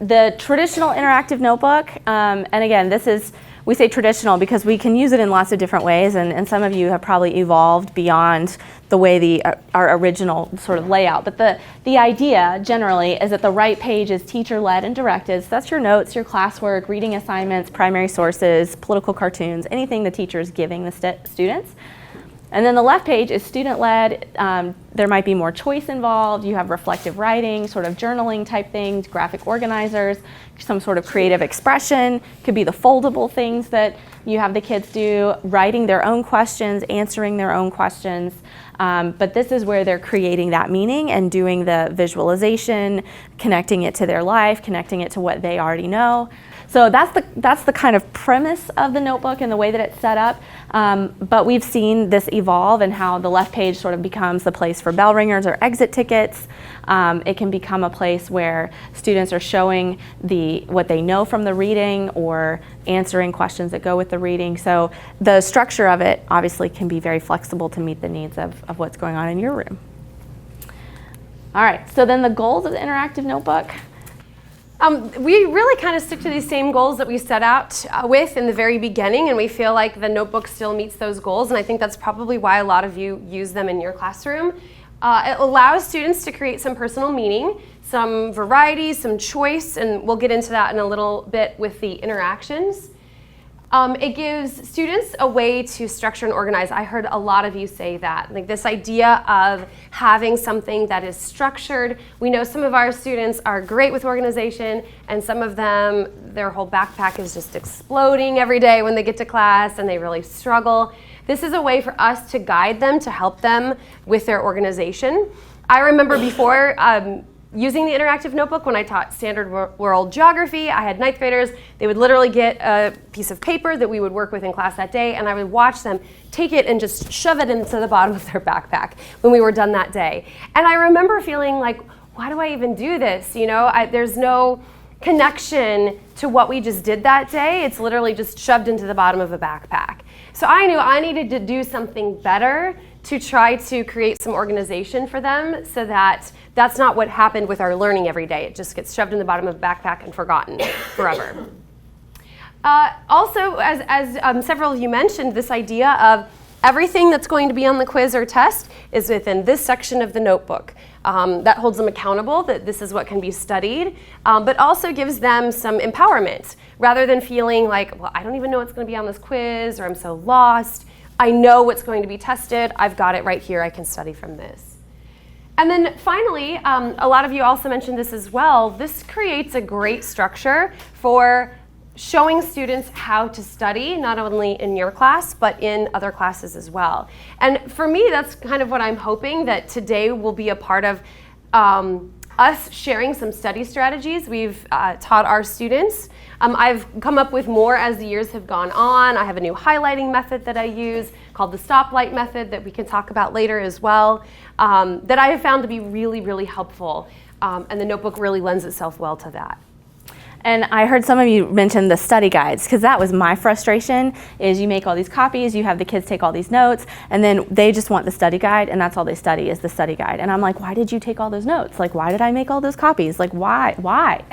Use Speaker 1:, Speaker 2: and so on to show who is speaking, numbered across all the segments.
Speaker 1: The traditional interactive notebook, and again, we say traditional because we can use it in lots of different ways, and some of you have probably evolved beyond the way our original sort of layout. But the idea generally is that the right page is teacher-led and directed. So that's your notes, your classwork, reading assignments, primary sources, political cartoons, anything the teacher is giving the students. And then the left page is student-led. There might be more choice involved. You have reflective writing, sort of journaling type things, graphic organizers, some sort of creative expression. Could be the foldable things that you have the kids do, writing their own questions, answering their own questions. But this is where they're creating that meaning and doing the visualization, connecting it to their life, connecting it to what they already know. So that's the kind of premise of the notebook and the way that it's set up. But we've seen this evolve and how the left page sort of becomes the place for bell ringers or exit tickets. It can become a place where students are showing what they know from the reading or answering questions that go with the reading. So the structure of it obviously can be very flexible to meet the needs of what's going on in your room. All right, so then the goals of the interactive notebook.
Speaker 2: We really kind of stick to these same goals that we set out with in the very beginning, and we feel like the notebook still meets those goals, and I think that's probably why a lot of you use them in your classroom. It allows students to create some personal meaning, some variety, some choice, and we'll get into that in a little bit with the interactions. It gives students a way to structure and organize. I heard a lot of you say that, like this idea of having something that is structured. We know some of our students are great with organization, and some of them, their whole backpack is just exploding every day when they get to class, and they really struggle. This is a way for us to guide them, to help them with their organization. I remember before, using the interactive notebook when I taught standard world geography. I had ninth graders. They would literally get a piece of paper that we would work with in class that day, and I would watch them take it and just shove it into the bottom of their backpack when we were done that day. And I remember feeling like, why do I even do this? You know, there's no connection to what we just did that day. It's literally just shoved into the bottom of a backpack. So I knew I needed to do something better to try to create some organization for them so that that's not what happened with our learning every day. It just gets shoved in the bottom of a backpack and forgotten forever. Also, as several of you mentioned, this idea of everything that's going to be on the quiz or test is within this section of the notebook. That holds them accountable, that this is what can be studied, but also gives them some empowerment. Rather than feeling like, well, I don't even know what's going to be on this quiz, or I'm so lost. I know what's going to be tested. I've got it right here. I can study from this. And then finally, a lot of you also mentioned this as well. This creates a great structure for showing students how to study, not only in your class, but in other classes as well. And for me, that's kind of what I'm hoping, that today will be a part of us sharing some study strategies we've taught our students. I've come up with more as the years have gone on. I have a new highlighting method that I use called the stoplight method that we can talk about later as well, that I have found to be really, really helpful. And the notebook really lends itself well to that.
Speaker 1: And I heard some of you mention the study guides, because that was my frustration, is you make all these copies, you have the kids take all these notes, and then they just want the study guide, and that's all they study is the study guide. And I'm like, why did you take all those notes? Like, why did I make all those copies? Like, why?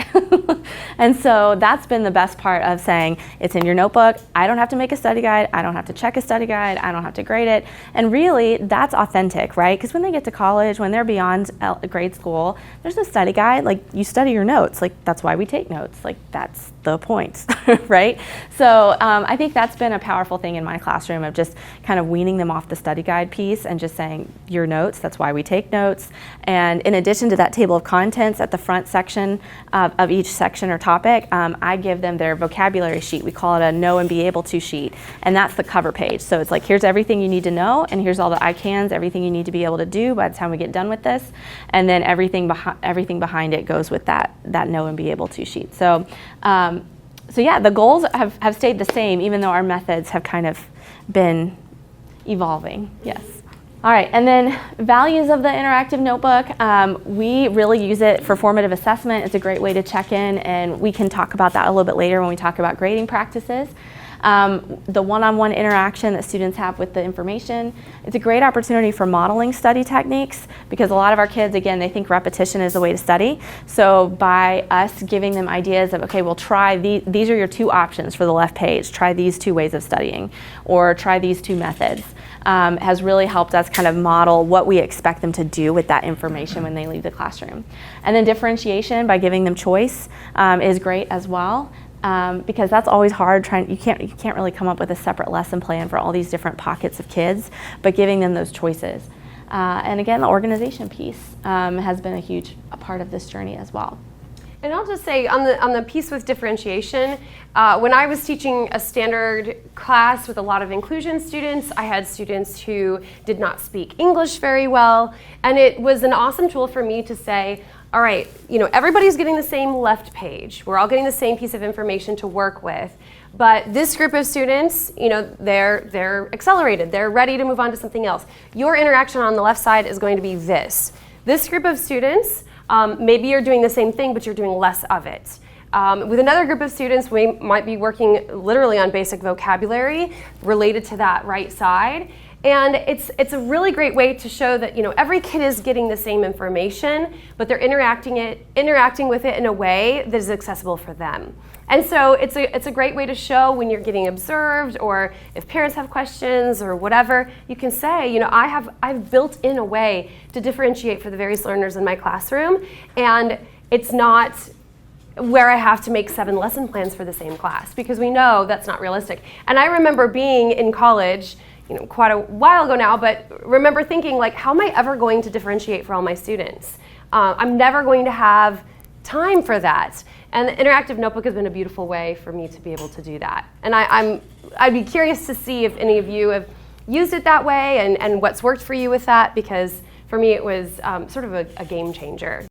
Speaker 1: And so that's been the best part of saying, it's in your notebook, I don't have to make a study guide, I don't have to check a study guide, I don't have to grade it. And really, that's authentic, right? Because when they get to college, when they're beyond grade school, there's no study guide. Like, you study your notes. Like, that's why we take notes. Like, that's the point, right? So I think that's been a powerful thing in my classroom, of just kind of weaning them off the study guide piece and just saying, your notes, that's why we take notes. And in addition to that table of contents at the front section of each section or topic, I give them their vocabulary sheet. We call it a know and be able to sheet. And that's the cover page. So it's like, here's everything you need to know, and here's all the I cans, everything you need to be able to do by the time we get done with this. And then everything behind it goes with that know and be able to sheet. So yeah, the goals have stayed the same, even though our methods have kind of been evolving. Yes. All right, and then values of the interactive notebook. We really use it for formative assessment. It's a great way to check in, and we can talk about that a little bit later when we talk about grading practices. The one-on-one interaction that students have with the information. It's a great opportunity for modeling study techniques because a lot of our kids, again, they think repetition is the way to study. So by us giving them ideas of, okay, well, try these are your two options for the left page. Try these two ways of studying, or try these two methods. Has really helped us kind of model what we expect them to do with that information when they leave the classroom. And then differentiation by giving them choice is great as well. Because that's always hard. You can't really come up with a separate lesson plan for all these different pockets of kids, but giving them those choices. And again, the organization piece has been a part of this journey as well.
Speaker 2: And I'll just say on the piece with differentiation, when I was teaching a standard class with a lot of inclusion students, I had students who did not speak English very well, and it was an awesome tool for me to say, all right, everybody's getting the same left page. We're all getting the same piece of information to work with. But this group of students, they're accelerated. They're ready to move on to something else. Your interaction on the left side is going to be this. This group of students, maybe you're doing the same thing, but you're doing less of it. With another group of students, we might be working literally on basic vocabulary related to that right side. And it's a really great way to show that every kid is getting the same information, but they're interacting with it in a way that is accessible for them. And so it's a great way to show when you're getting observed, or if parents have questions or whatever, you can say, I've built in a way to differentiate for the various learners in my classroom, and it's not where I have to make 7 lesson plans for the same class, because we know that's not realistic. And I remember being in college, quite a while ago now, but remember thinking, how am I ever going to differentiate for all my students? I'm never going to have time for that. And the interactive notebook has been a beautiful way for me to be able to do that. And I'd be curious to see if any of you have used it that way and what's worked for you with that, because for me it was sort of a game changer.